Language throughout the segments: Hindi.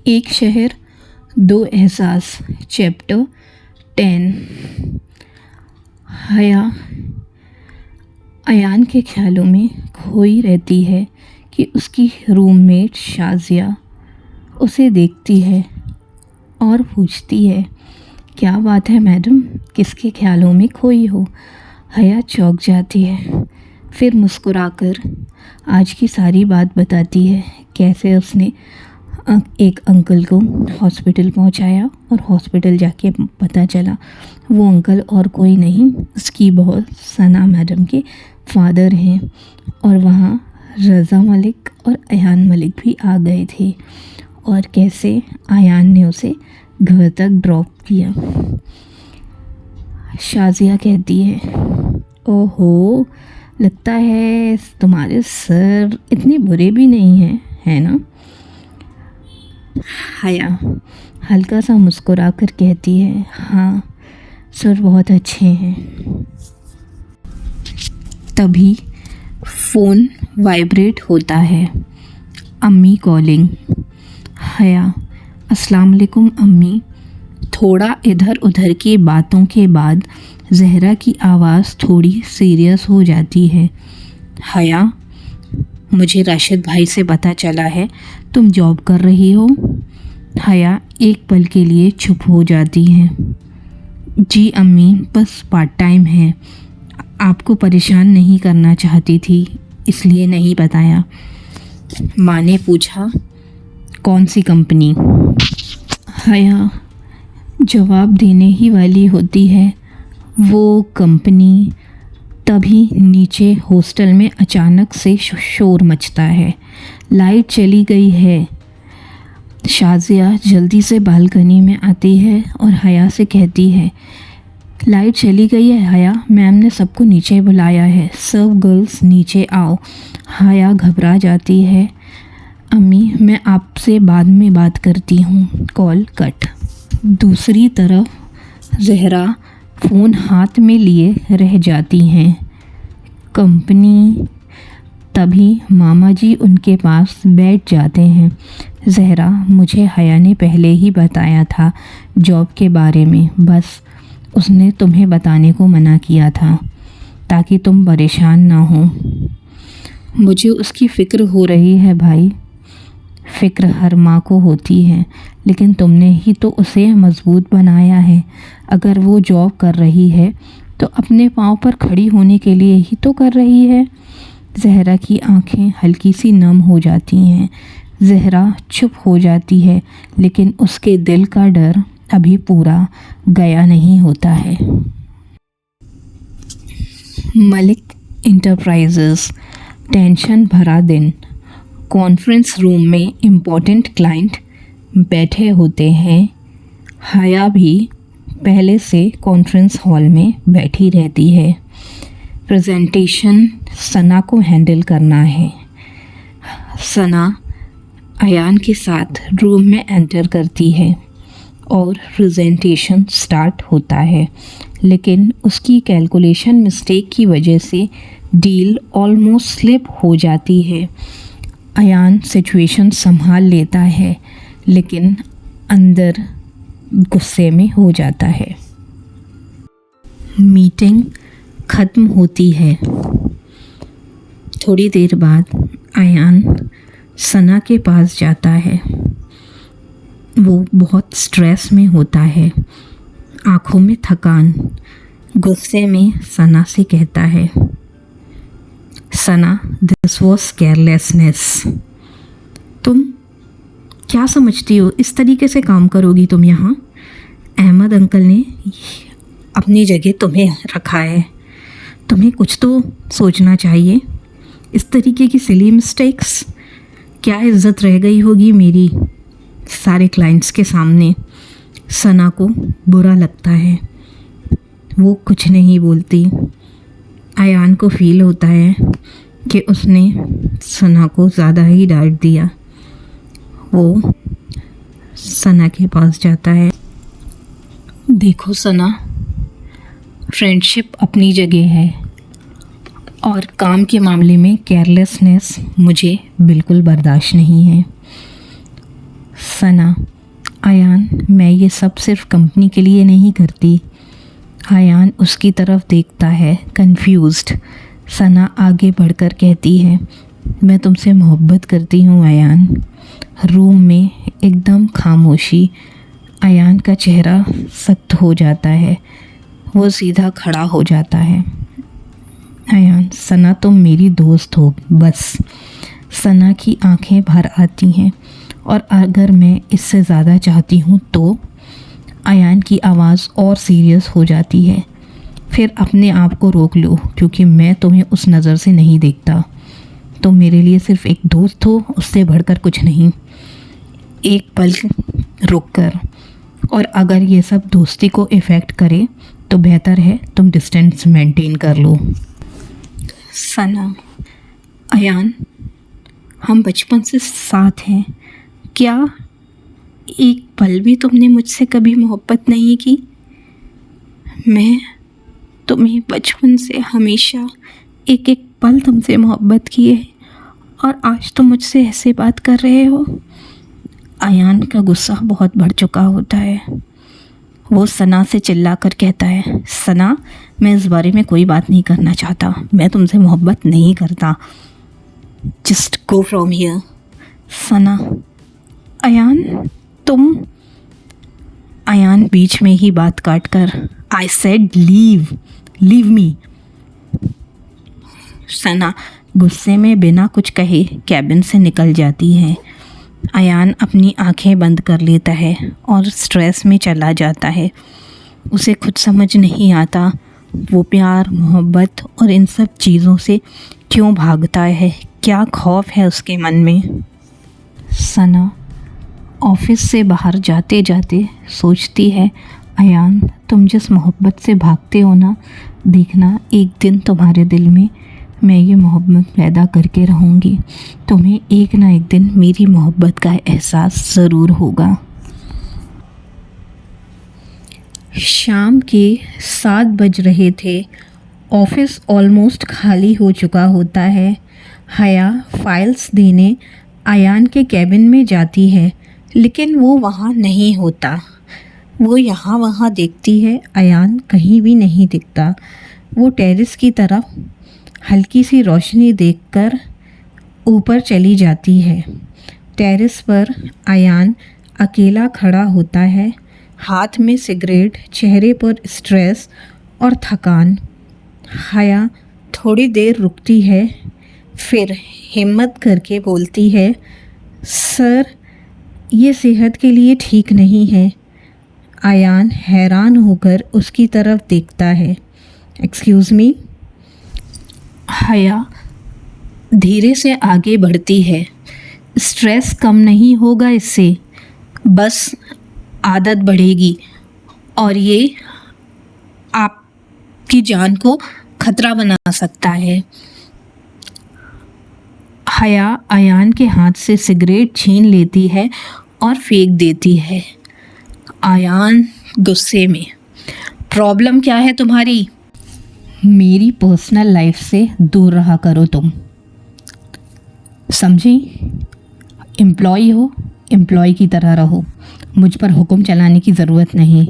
एक शहर दो एहसास चैप्टर 10। हया अयान के ख्यालों में खोई रहती है कि उसकी रूममेट शाज़िया उसे देखती है और पूछती है, क्या बात है मैडम, किसके ख्यालों में खोई हो? हया चौंक जाती है, फिर मुस्कुराकर आज की सारी बात बताती है, कैसे उसने एक अंकल को हॉस्पिटल पहुंचाया और हॉस्पिटल जाके पता चला वो अंकल और कोई नहीं, उसकी बहू सना मैडम के फादर हैं। और वहाँ रज़ा मलिक और अयान मलिक भी आ गए थे और कैसे अयान ने उसे घर तक ड्रॉप किया। शाज़िया कहती है, ओहो, लगता है तुम्हारे सर इतने बुरे भी नहीं हैं, है ना? हया हल्का सा मुस्कुरा कर कहती है, हाँ, सर बहुत अच्छे हैं। तभी फ़ोन वाइब्रेट होता है। अम्मी कॉलिंग। हया, अस्सलाम वालेकुम अम्मी। थोड़ा इधर उधर की बातों के बाद ज़हरा की आवाज़ थोड़ी सीरियस हो जाती है। हया, मुझे राशिद भाई से पता चला है तुम जॉब कर रही हो। हया एक पल के लिए चुप हो जाती है। जी अम्मी, बस पार्ट टाइम है, आपको परेशान नहीं करना चाहती थी इसलिए नहीं बताया। माँ ने पूछा, कौन सी कंपनी? हया जवाब देने ही वाली होती है, वो कंपनी। तभी नीचे हॉस्टल में अचानक से शोर मचता है। लाइट चली गई है। शाज़िया जल्दी से बालकनी में आती है और हया से कहती है, लाइट चली गई है हया, मैम ने सबको नीचे बुलाया है, सब गर्ल्स नीचे आओ। हया घबरा जाती है। अम्मी, मैं आपसे बाद में बात करती हूँ, कॉल कट। दूसरी तरफ ज़हरा फ़ोन हाथ में लिए रह जाती हैं। कंपनी। तभी मामा जी उनके पास बैठ जाते हैं। ज़हरा, मुझे हया ने पहले ही बताया था जॉब के बारे में, बस उसने तुम्हें बताने को मना किया था ताकि तुम परेशान ना हो। मुझे उसकी फ़िक्र हो रही है भाई। फ़िक्र हर माँ को होती है, लेकिन तुमने ही तो उसे मजबूत बनाया है। अगर वो जॉब कर रही है तो अपने पाँव पर खड़ी होने के लिए ही तो कर रही है। ज़हरा की आंखें हल्की सी नम हो जाती हैं। ज़हरा चुप हो जाती है, लेकिन उसके दिल का डर अभी पूरा गया नहीं होता है। मलिक इंटरप्राइजेज़। टेंशन भरा दिन। कॉन्फ्रेंस रूम में इम्पोर्टेंट क्लाइंट बैठे होते हैं। हया भी पहले से कॉन्फ्रेंस हॉल में बैठी रहती है। प्रेजेंटेशन सना को हैंडल करना है। सना अयान के साथ रूम में एंटर करती है और प्रेजेंटेशन स्टार्ट होता है, लेकिन उसकी कैलकुलेशन मिस्टेक की वजह से डील ऑलमोस्ट स्लिप हो जाती है। अयान सिचुएशन संभाल लेता है, लेकिन अंदर गुस्से में हो जाता है। मीटिंग ख़त्म होती है। थोड़ी देर बाद अयान सना के पास जाता है। वो बहुत स्ट्रेस में होता है, आँखों में थकान। गुस्से में सना से कहता है, सना, दिस वॉज केयरलेसनेस। तुम क्या समझती हो इस तरीके से काम करोगी तुम यहाँ? अहमद अंकल ने अपनी जगह तुम्हें रखा है, तुम्हें कुछ तो सोचना चाहिए। इस तरीके की सिली मिस्टेक्स, क्या इज्जत रह गई होगी मेरी सारे क्लाइंट्स के सामने। सना को बुरा लगता है, वो कुछ नहीं बोलती। अयान को फील होता है कि उसने सना को ज़्यादा ही डांट दिया। वो सना के पास जाता है। देखो सना, फ्रेंडशिप अपनी जगह है और काम के मामले में केयरलेसनेस मुझे बिल्कुल बर्दाश्त नहीं है। सना, अयान मैं ये सब सिर्फ कंपनी के लिए नहीं करती। अयान उसकी तरफ देखता है कंफ्यूज्ड। सना आगे बढ़कर कहती है, मैं तुमसे मोहब्बत करती हूँ अयान। रूम में एकदम खामोशी। अयान का चेहरा सख्त हो जाता है। वो सीधा खड़ा हो जाता है। अयान, सना तुम मेरी दोस्त हो बस। सना की आंखें भर आती हैं। और अगर मैं इससे ज़्यादा चाहती हूँ तो? अयान की आवाज़ और सीरियस हो जाती है। फिर अपने आप को रोक लो, क्योंकि मैं तुम्हें उस नज़र से नहीं देखता। तुम मेरे लिए सिर्फ एक दोस्त हो, उससे बढ़कर कुछ नहीं। एक पल रुक कर, और अगर ये सब दोस्ती को इफ़ेक्ट करे तो बेहतर है तुम डिस्टेंस मेंटेन कर लो। सना, अयान हम बचपन से साथ हैं। क्या एक पल भी तुमने मुझसे कभी मोहब्बत नहीं की? मैं तुम्हें बचपन से हमेशा एक एक पल तुमसे मोहब्बत की है, और आज तुम मुझसे ऐसे बात कर रहे हो। अयान का गुस्सा बहुत बढ़ चुका होता है। वो सना से चिल्लाकर कहता है, सना मैं इस बारे में कोई बात नहीं करना चाहता। मैं तुमसे मोहब्बत नहीं करता। Just go from here. Sana, Ayaan तुम। अयान बीच में ही बात काट कर, आई सेड लीव मी। सना गुस्से में बिना कुछ कहे कैबिन से निकल जाती है। अयान अपनी आंखें बंद कर लेता है और स्ट्रेस में चला जाता है। उसे खुद समझ नहीं आता वो प्यार, मोहब्बत और इन सब चीज़ों से क्यों भागता है। क्या खौफ है उसके मन में। सना ऑफिस से बाहर जाते जाते सोचती है, अयान तुम जिस मोहब्बत से भागते हो ना, देखना एक दिन तुम्हारे दिल में मैं ये मोहब्बत पैदा करके रहूँगी। तुम्हें एक ना एक दिन मेरी मोहब्बत का एहसास ज़रूर होगा। शाम के 7 बज रहे थे। ऑफिस ऑलमोस्ट खाली हो चुका होता है। हया फाइल्स देने अयान के कैबिन में जाती है, लेकिन वो वहाँ नहीं होता। वो यहाँ वहाँ देखती है, अयान कहीं भी नहीं दिखता। वो टेरेस की तरफ हल्की सी रोशनी देखकर ऊपर चली जाती है। टेरेस पर अयान अकेला खड़ा होता है, हाथ में सिगरेट, चेहरे पर स्ट्रेस और थकान। हया थोड़ी देर रुकती है, फिर हिम्मत करके बोलती है, सर ये सेहत के लिए ठीक नहीं है। अयान हैरान होकर उसकी तरफ देखता है। Excuse me. हया धीरे से आगे बढ़ती है। स्ट्रेस कम नहीं होगा इससे, बस आदत बढ़ेगी और ये आपकी जान को खतरा बना सकता है। हया अयान के हाथ से सिगरेट छीन लेती है और फेंक देती है। अयान गुस्से में, प्रॉब्लम क्या है तुम्हारी? मेरी पर्सनल लाइफ से दूर रहा करो तुम, समझी? एम्प्लॉय हो, एम्प्लॉय की तरह रहो। मुझ पर हुक्म चलाने की ज़रूरत नहीं।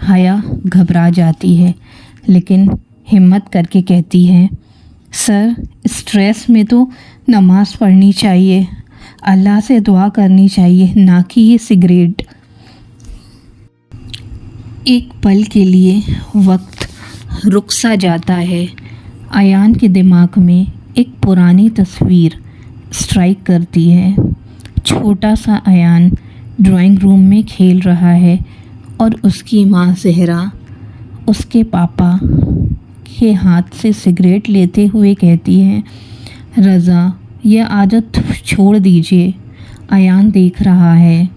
हया घबरा जाती है, लेकिन हिम्मत करके कहती है, सर स्ट्रेस में तो नमाज़ पढ़नी चाहिए, अल्लाह से दुआ करनी चाहिए, ना कि ये सिगरेट। एक पल के लिए वक्त रुक सा जाता है। अयान के दिमाग में एक पुरानी तस्वीर स्ट्राइक करती है। छोटा सा अयान ड्राइंग रूम में खेल रहा है और उसकी माँ ज़हरा उसके पापा के हाथ से सिगरेट लेते हुए कहती है, रज़ा यह आदत छोड़ दीजिए। अयान देख रहा है।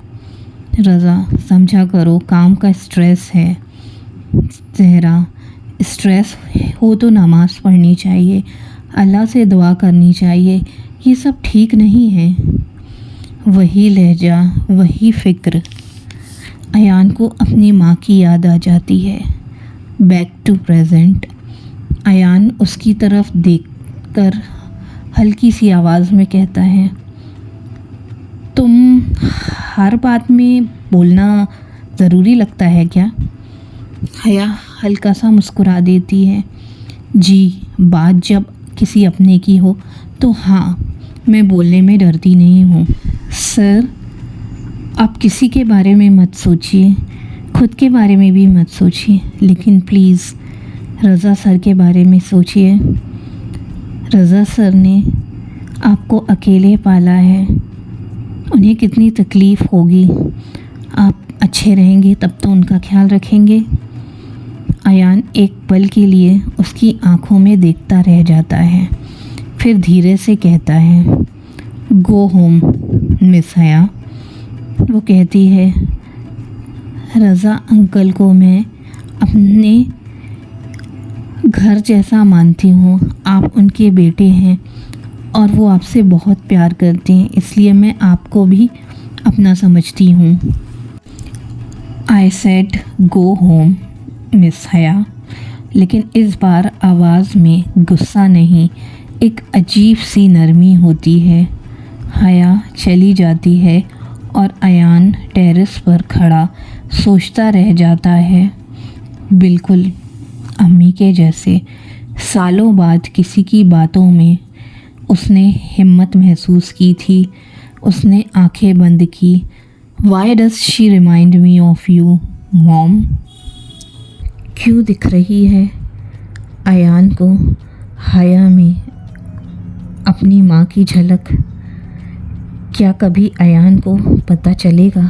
रज़ा समझा करो, काम का स्ट्रेस है। ज़हरा स्ट्रेस हो तो नमाज़ पढ़नी चाहिए, अल्लाह से दुआ करनी चाहिए, ये सब ठीक नहीं है। वही लहजा, वही फ़िक्र। अयान को अपनी माँ की याद आ जाती है। Back to present. अयान उसकी तरफ देखकर हल्की सी आवाज़ में कहता है, तुम हर बात में बोलना ज़रूरी लगता है क्या? हया हल्का सा मुस्कुरा देती है। जी, बात जब किसी अपने की हो तो हाँ, मैं बोलने में डरती नहीं हूँ। सर, आप किसी के बारे में मत सोचिए, खुद के बारे में भी मत सोचिए, लेकिन प्लीज़ रज़ा सर के बारे में सोचिए। रज़ा सर ने आपको अकेले पाला है, उन्हें कितनी तकलीफ़ होगी। आप अच्छे रहेंगे तब तो उनका ख्याल रखेंगे। अयान एक पल के लिए उसकी आंखों में देखता रह जाता है, फिर धीरे से कहता है, गो होम मिस हया। वो कहती है, रज़ा अंकल को मैं अपने घर जैसा मानती हूँ। आप उनके बेटे हैं और वो आपसे बहुत प्यार करते हैं, इसलिए मैं आपको भी अपना समझती हूँ। I said go home miss हया, लेकिन इस बार आवाज़ में गुस्सा नहीं, एक अजीब सी नरमी होती है। हया चली जाती है और अयान टेरेस पर खड़ा सोचता रह जाता है, बिल्कुल अम्मी के जैसे। सालों बाद किसी की बातों में उसने हिम्मत महसूस की थी। उसने आंखें बंद की। Why does she remind me of you mom? क्यों दिख रही है अयान को हया में अपनी माँ की झलक? क्या कभी अयान को पता चलेगा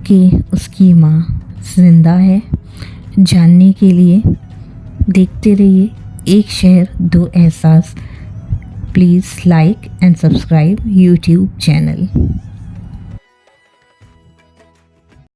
कि उसकी माँ जिंदा है? जानने के लिए देखते रहिए एक शहर दो एहसास। Please like and subscribe YouTube channel.